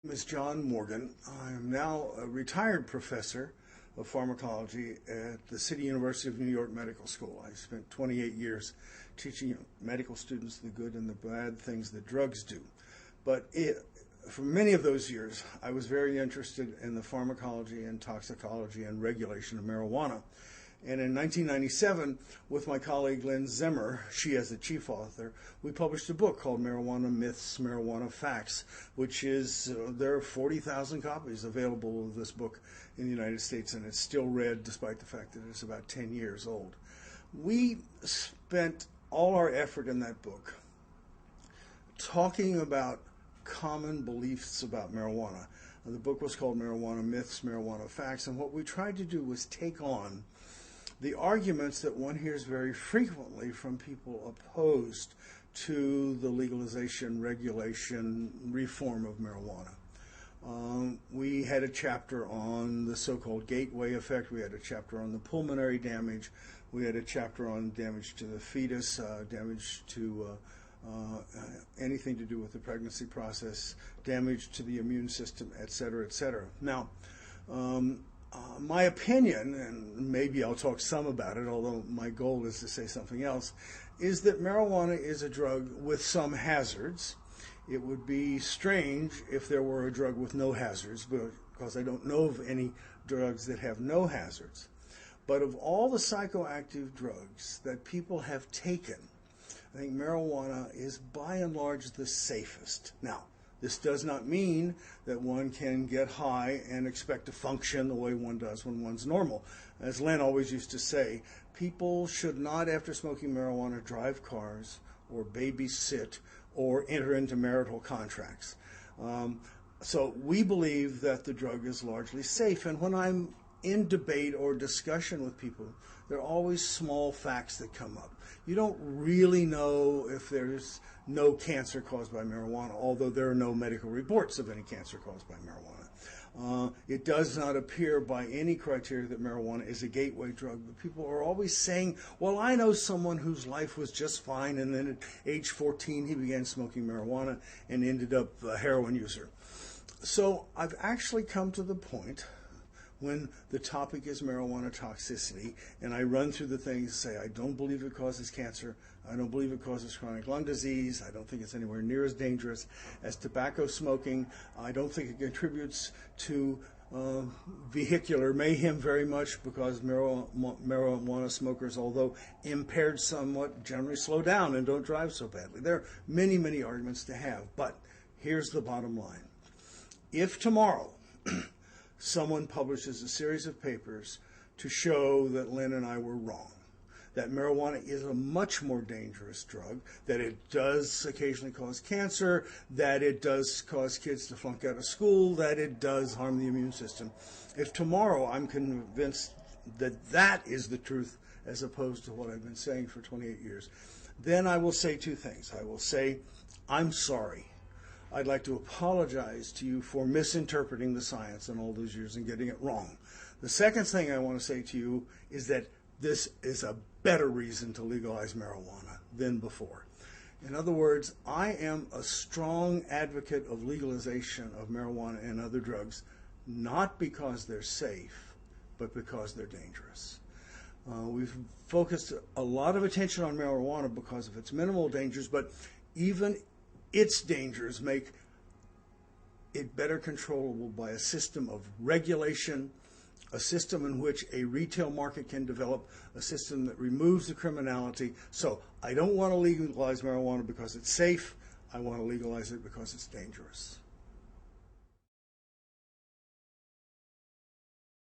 My name is John Morgan. I am now a retired professor of pharmacology at the City University of New York Medical School. I spent 28 years teaching medical students the good and the bad things that drugs do. But for many of those years, I was very interested in the pharmacology and toxicology and regulation of marijuana. And in 1997, with my colleague Lynn Zimmer, she as the chief author, we published a book called Marijuana Myths, Marijuana Facts, which is, there are 40,000 copies available of this book in the United States, and it's still read despite the fact that it's about 10 years old. We spent all our effort in that book talking about common beliefs about marijuana. The book was called Marijuana Myths, Marijuana Facts, and what we tried to do was take on the arguments that one hears very frequently from people opposed to the legalization, regulation, reform of marijuana. We had a chapter on the so-called gateway effect. We had a chapter on the pulmonary damage. We had a chapter on damage to the fetus, damage to anything to do with the pregnancy process, damage to the immune system, et cetera, et cetera. Now, my opinion, and maybe I'll talk some about it, although my goal is to say something else, is that marijuana is a drug with some hazards. It would be strange if there were a drug with no hazards, because I don't know of any drugs that have no hazards. But of all the psychoactive drugs that people have taken, I think marijuana is by and large the safest. Now, this does not mean that one can get high and expect to function the way one does when one's normal. As Len always used to say, people should not, after smoking marijuana, drive cars or babysit or enter into marital contracts. So we believe that the drug is largely safe. And when I'm in debate or discussion with people, there are always small facts that come up. You don't really know if there's no cancer caused by marijuana, although there are no medical reports of any cancer caused by marijuana. It does not appear by any criteria that marijuana is a gateway drug, but people are always saying, well, I know someone whose life was just fine, and then at age 14 he began smoking marijuana and ended up a heroin user. So I've actually come to the point when the topic is marijuana toxicity, and I run through the things, say I don't believe it causes cancer, I don't believe it causes chronic lung disease, I don't think it's anywhere near as dangerous as tobacco smoking, I don't think it contributes to vehicular mayhem very much, because marijuana smokers, although impaired somewhat, generally slow down and don't drive so badly. There are many, many arguments to have, but here's the bottom line. If tomorrow someone publishes a series of papers to show that Lynn and I were wrong, that marijuana is a much more dangerous drug, that it does occasionally cause cancer, that it does cause kids to flunk out of school, that it does harm the immune system. If tomorrow I'm convinced that that is the truth as opposed to what I've been saying for 28 years, then I will say two things. I will say, I'm sorry. I'd like to apologize to you for misinterpreting the science in all those years and getting it wrong. The second thing I want to say to you is that this is a better reason to legalize marijuana than before. In other words, I am a strong advocate of legalization of marijuana and other drugs, not because they're safe, but because they're dangerous. We've focused a lot of attention on marijuana because of its minimal dangers, but even its dangers make it better controllable by a system of regulation, a system in which a retail market can develop, a system that removes the criminality. So I don't want to legalize marijuana because it's safe. I want to legalize it because it's dangerous.